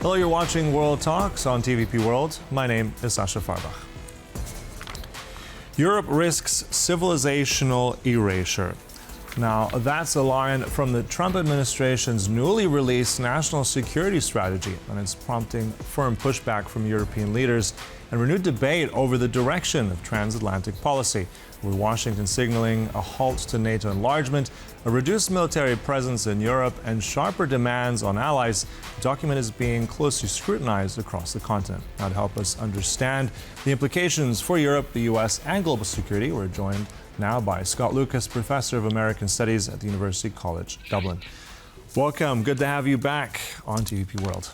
Hello, you're watching World Talks on TVP World. My name is Sasha Farbach. Europe risks civilizational erasure. Now, that's a line from the Trump administration's newly released national security strategy, and it's prompting firm pushback from European leaders and renewed debate over the direction of transatlantic policy, with Washington signaling a halt to NATO enlargement, a reduced military presence in Europe, and sharper demands on allies. The document is being closely scrutinized across the continent. Now, to help us understand the implications for Europe, the US, and global security, we're joined now by Scott Lucas, Professor of American Studies at the University College Dublin. Welcome. Good to have you back on TVP World.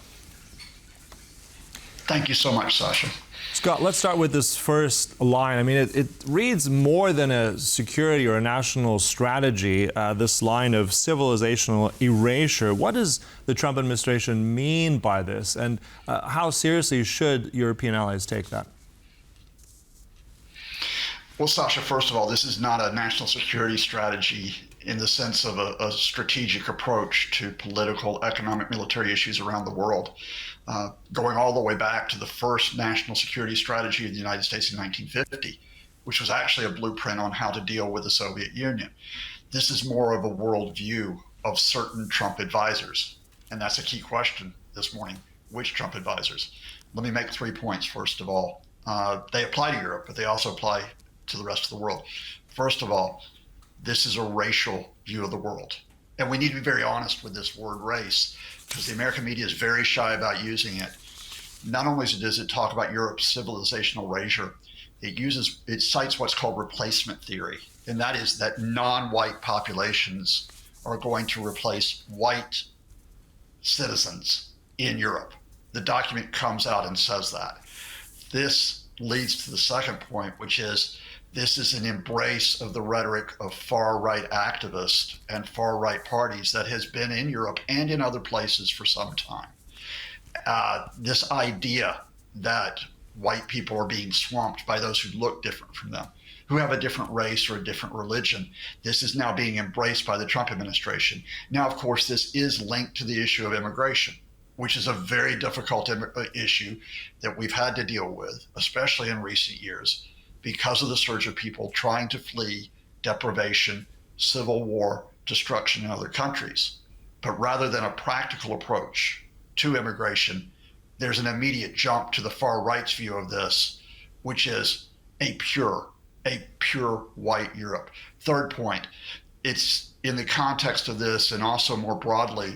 Thank you so much, Sasha. Scott, let's start with this first line. I mean, it reads more than a security or a national strategy, this line of civilizational erasure. What does the Trump administration mean by this, and how seriously should European allies take that? Well, Sasha, first of all, this is not a national security strategy in the sense of a strategic approach to political, economic, military issues around the world. Going all the way back to the first national security strategy of the United States in 1950, which was actually a blueprint on how to deal with the Soviet Union. This is more of a worldview of certain Trump advisors. And that's a key question this morning. Which Trump advisors? Let me make 3 points, first of all. They apply to Europe, but they also apply to the rest of the world. First of all, this is a racial view of the world. And we need to be very honest with this word race, because the American media is very shy about using it. Not only does it talk about Europe's civilizational erasure, it cites what's called replacement theory. And that is that non-white populations are going to replace white citizens in Europe. The document comes out and says that. This leads to the second point, which is this is an embrace of the rhetoric of far-right activists and far-right parties that has been in Europe and in other places for some time. This idea that white people are being swamped by those who look different from them, who have a different race or a different religion, this is now being embraced by the Trump administration. Now, of course, this is linked to the issue of immigration, which is a very difficult issue that we've had to deal with, especially in recent years, because of the surge of people trying to flee deprivation, civil war, destruction in other countries. But rather than a practical approach to immigration, there's an immediate jump to the far right's view of this, which is a pure white Europe. Third point, it's in the context of this, and also more broadly,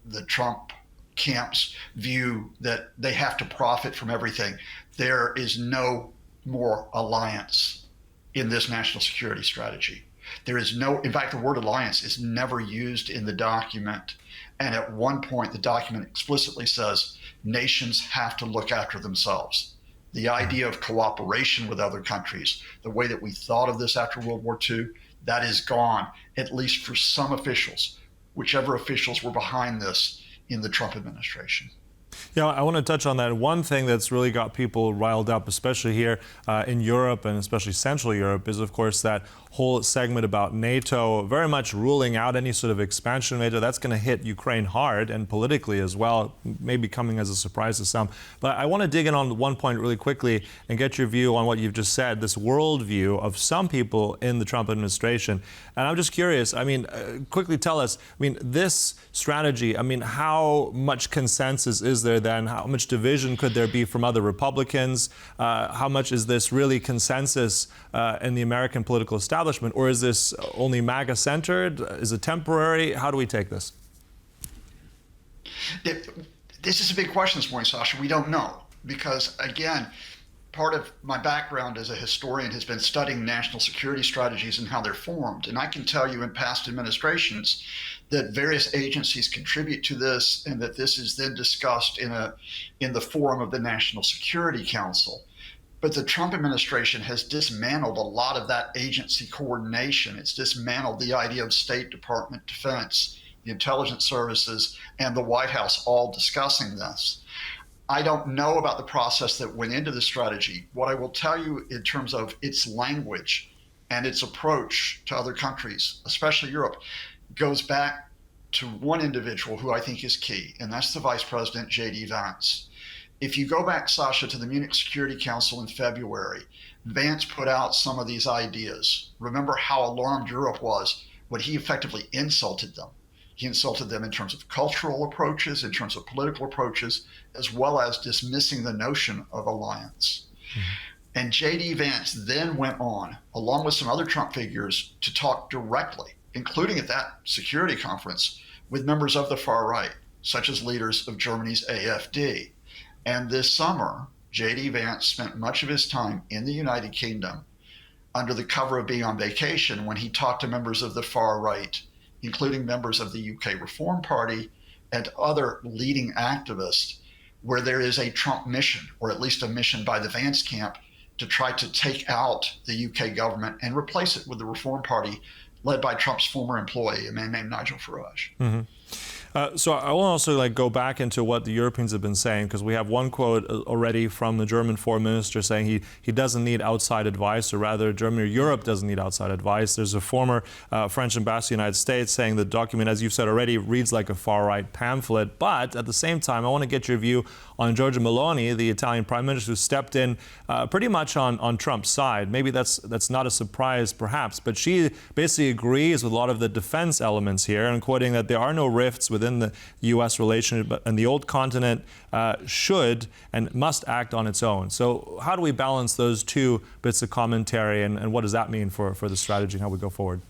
the Trump camp's view that they have to profit from everything. There is no more alliance in this national security strategy. There is no, in fact, the word alliance is never used in the document. And at one point, the document explicitly says nations have to look after themselves. The idea of cooperation with other countries, the way that we thought of this after World War II, that is gone, at least for some officials, whichever officials were behind this in the Trump administration. Yeah, I want to touch on that. One thing that's really got people riled up, especially here in Europe and especially Central Europe, is, of course, that whole segment about NATO very much ruling out any sort of expansion of NATO. That's going to hit Ukraine hard and politically as well, maybe coming as a surprise to some. But I want to dig in on one point really quickly and get your view on what you've just said, this worldview of some people in the Trump administration. And I'm just curious, I mean, quickly tell us, I mean, this strategy, I mean, how much consensus is there then? How much division could there be from other Republicans? How much is this really consensus in the American political establishment? Or is this only MAGA-centered? Is it temporary? How do we take this? This is a big question this morning, Sasha. We don't know. Because, again, part of my background as a historian has been studying national security strategies and how they're formed. And I can tell you in past administrations that various agencies contribute to this, and that this is then discussed in the forum of the National Security Council. But the Trump administration has dismantled a lot of that agency coordination. It's dismantled the idea of State Department, Defense, the intelligence services, and the White House all discussing this. I don't know about the process that went into the strategy. What I will tell you in terms of its language and its approach to other countries, especially Europe, goes back to one individual who I think is key, and that's the Vice President, J.D. Vance. If you go back, Sasha, to the Munich Security Council in February, Vance put out some of these ideas. Remember how alarmed Europe was when he effectively insulted them. He insulted them in terms of cultural approaches, in terms of political approaches, as well as dismissing the notion of alliance. Mm-hmm. And J.D. Vance then went on, along with some other Trump figures, to talk directly, including at that security conference, with members of the far right, such as leaders of Germany's AfD. And this summer, J.D. Vance spent much of his time in the United Kingdom under the cover of being on vacation when he talked to members of the far right, including members of the UK Reform Party and other leading activists, where there is a Trump mission, or at least a mission by the Vance camp, to try to take out the UK government and replace it with the Reform Party led by Trump's former employee, a man named Nigel Farage. Mm-hmm. So I will also go back into what the Europeans have been saying, because we have one quote already from the German foreign minister saying he doesn't need outside advice, or rather Germany or Europe doesn't need outside advice. There's a former French ambassador in the United States saying the document, as you've said already, reads like a far-right pamphlet. But at the same time, I want to get your view on Giorgia Meloni, the Italian prime minister, who stepped in pretty much on Trump's side. Maybe that's not a surprise, perhaps, but she basically agrees with a lot of the defense elements here, and quoting that there are no rifts within the U.S. relationship, and the old continent should and must act on its own. So how do we balance those two bits of commentary, and what does that mean for the strategy and how we go forward?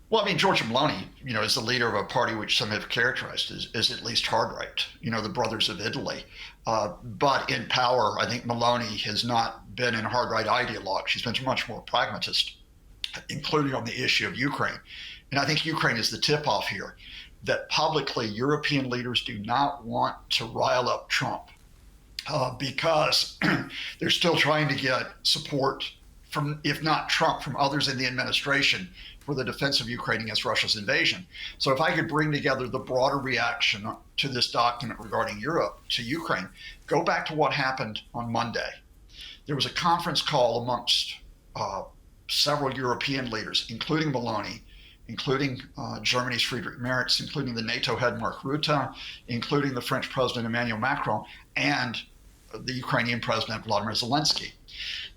Well, I mean, Giorgia Meloni, is the leader of a party which some have characterized as at least hard-right, the Brothers of Italy. But in power, I think Meloni has not been an hard-right ideologue. She's been much more pragmatist, including on the issue of Ukraine. And I think Ukraine is the tip-off here, that publicly European leaders do not want to rile up Trump because they're still trying to get support from, if not Trump, from others in the administration for the defense of Ukraine against Russia's invasion. So if I could bring together the broader reaction to this document regarding Europe to Ukraine, go back to what happened on Monday. There was a conference call amongst several European leaders, including Meloni, including Germany's Friedrich Merz, including the NATO head Mark Rutte, including the French President Emmanuel Macron, and the Ukrainian President Vladimir Zelensky.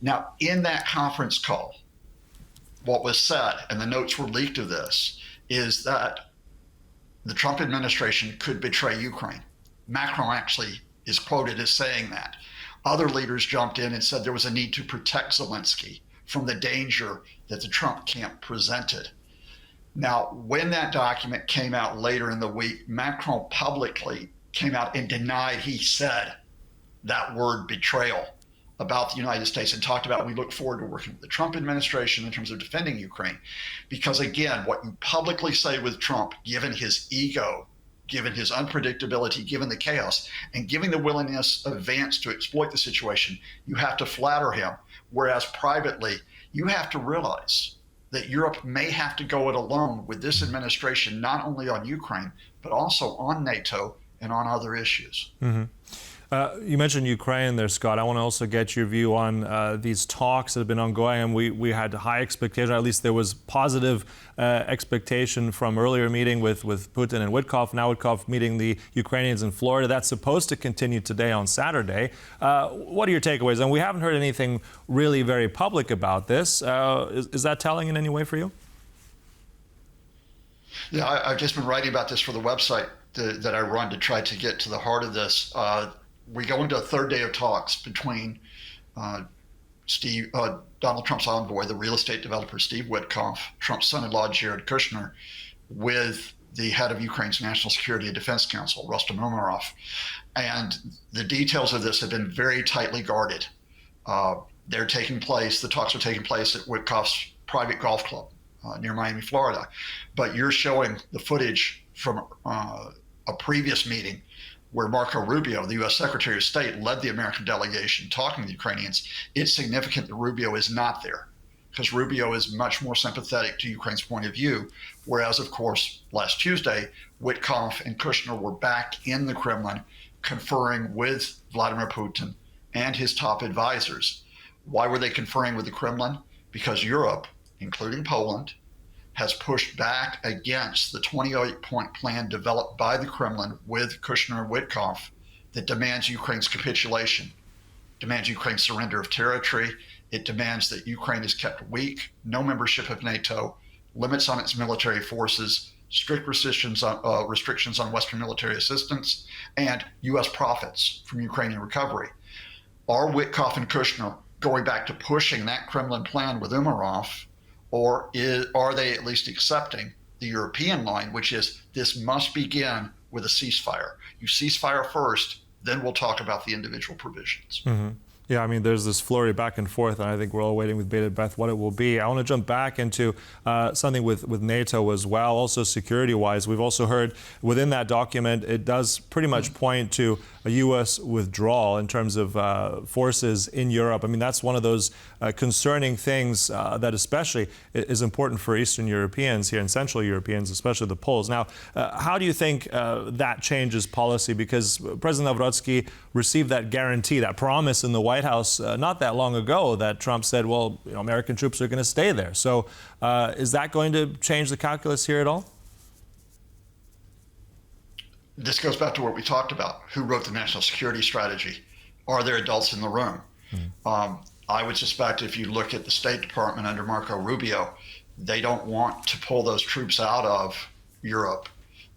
Now, in that conference call, what was said, and the notes were leaked of this, is that the Trump administration could betray Ukraine. Macron actually is quoted as saying that. Other leaders jumped in and said there was a need to protect Zelensky from the danger that the Trump camp presented. Now, when that document came out later in the week, Macron publicly came out and denied he said that word betrayal about the United States, and talked about we look forward to working with the Trump administration in terms of defending Ukraine. Because again, what you publicly say with Trump, given his ego, given his unpredictability, given the chaos, and given the willingness of Vance to exploit the situation, you have to flatter him. Whereas privately, you have to realize that Europe may have to go it alone with this administration, not only on Ukraine, but also on NATO and on other issues. Mm-hmm. You mentioned Ukraine there, Scott. I want to also get your view on these talks that have been ongoing. And we had high expectation, at least there was positive expectation from earlier meeting with Putin and Witkoff. Now Witkoff meeting the Ukrainians in Florida. That's supposed to continue today on Saturday. What are your takeaways? And we haven't heard anything really very public about this. Is that telling in any way for you? Yeah, I've just been writing about this for the website that I run to try to get to the heart of this. We go into a third day of talks between Donald Trump's envoy, the real estate developer Steve Witkoff, Trump's son-in-law Jared Kushner, with the head of Ukraine's National Security and Defense Council, Rustem Umerov. And the details of this have been very tightly guarded. The talks are taking place at Witkoff's private golf club near Miami, Florida. But you're showing the footage from a previous meeting where Marco Rubio, the U.S. Secretary of State, led the American delegation talking to the Ukrainians. It's significant that Rubio is not there, because Rubio is much more sympathetic to Ukraine's point of view, whereas, of course, last Tuesday, Witkoff and Kushner were back in the Kremlin conferring with Vladimir Putin and his top advisors. Why were they conferring with the Kremlin? Because Europe, including Poland, has pushed back against the 28-point plan developed by the Kremlin with Kushner and Witkoff that demands Ukraine's capitulation, demands Ukraine's surrender of territory. It demands that Ukraine is kept weak, no membership of NATO, limits on its military forces, strict restrictions on Western military assistance, and U.S. profits from Ukrainian recovery. Are Witkoff and Kushner going back to pushing that Kremlin plan with Umarov, or are they at least accepting the European line, which is this must begin with a ceasefire? You ceasefire first, then we'll talk about the individual provisions. Mm-hmm. Yeah, I mean, there's this flurry back and forth, and I think we're all waiting with bated breath what it will be. I want to jump back into something with NATO as well, also security-wise. We've also heard within that document, it does pretty much point to a U.S. withdrawal in terms of forces in Europe. I mean, that's one of those concerning things that especially is important for Eastern Europeans here and Central Europeans, especially the Poles. Now, how do you think that changes policy? Because President Nawrocki received that guarantee, that promise in the White House not that long ago that Trump said, well, you know, American troops are going to stay there. So is that going to change the calculus here at all? This goes back to what we talked about. Who wrote the national security strategy? Are there adults in the room? I would suspect if you look at the State Department under Marco Rubio, they don't want to pull those troops out of Europe,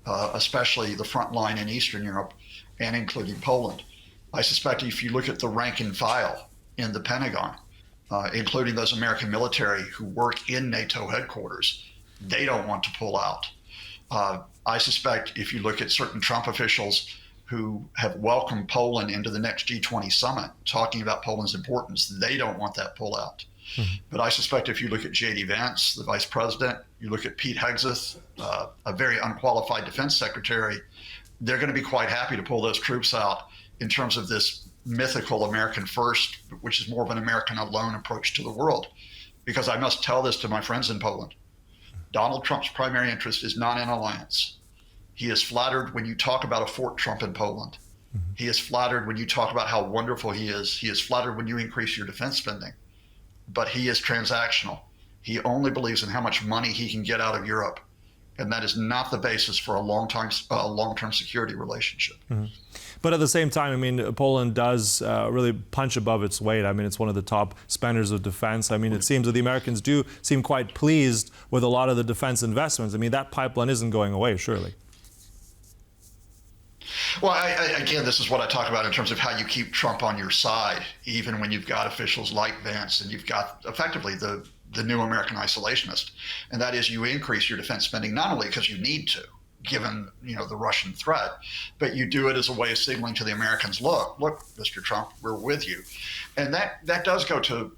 especially the front line in Eastern Europe and including Poland. I suspect if you look at the rank and file in the Pentagon, including those American military who work in NATO headquarters, they don't want to pull out. I suspect if you look at certain Trump officials who have welcomed Poland into the next G20 summit, talking about Poland's importance, they don't want that pullout. But I suspect if you look at J.D. Vance, the vice president, you look at Pete Hegseth, a very unqualified defense secretary, they're going to be quite happy to pull those troops out in terms of this mythical American first, which is more of an American alone approach to the world. Because I must tell this to my friends in Poland. Donald Trump's primary interest is not in alliance. He is flattered when you talk about a Fort Trump in Poland. He is flattered when you talk about how wonderful he is. He is flattered when you increase your defense spending. But he is transactional. He only believes in how much money he can get out of Europe. And that is not the basis for a long-term security relationship. But at the same time, I mean, Poland does really punch above its weight. I mean, it's one of the top spenders of defense. I mean, it seems that the Americans do seem quite pleased with a lot of the defense investments. I mean, that pipeline isn't going away, surely. Well, again, this is what I talk about in terms of how you keep Trump on your side, even when you've got officials like Vance and you've got effectively the new American isolationist. And that is you increase your defense spending not only because you need to, given the Russian threat, but you do it as a way of signaling to the Americans, look, Mr. Trump, we're with you. And that does go to,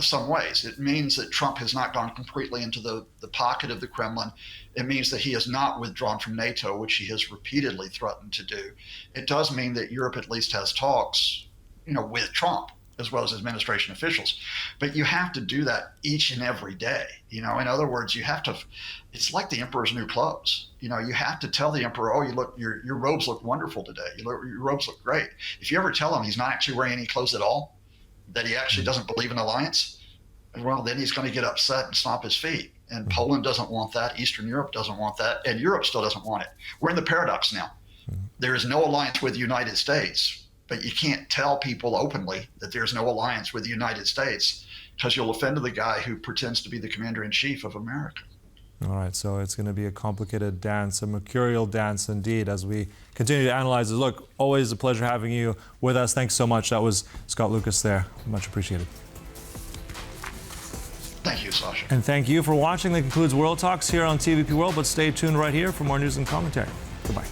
some ways. It means that Trump has not gone completely into the pocket of the Kremlin. It means that he has not withdrawn from NATO, which he has repeatedly threatened to do. It does mean that Europe at least has talks, with Trump, as well as administration officials. But you have to do that each and every day. In other words, you have to, it's like the emperor's new clothes. You have to tell the emperor, oh, your robes look wonderful today. Your robes look great. If you ever tell him he's not actually wearing any clothes at all, that he actually doesn't believe in alliance, well, then he's going to get upset and stomp his feet. And Poland doesn't want that. Eastern Europe doesn't want that. And Europe still doesn't want it. We're in the paradox now. There is no alliance with the United States, but you can't tell people openly that there's no alliance with the United States because you'll offend the guy who pretends to be the commander-in-chief of America. All right, so it's going to be a complicated dance, a mercurial dance indeed, as we continue to analyze it. Look, always a pleasure having you with us. Thanks so much. That was Scott Lucas there. Much appreciated. Thank you, Sasha. And thank you for watching. That concludes World Talks here on TVP World, but stay tuned right here for more news and commentary. Goodbye.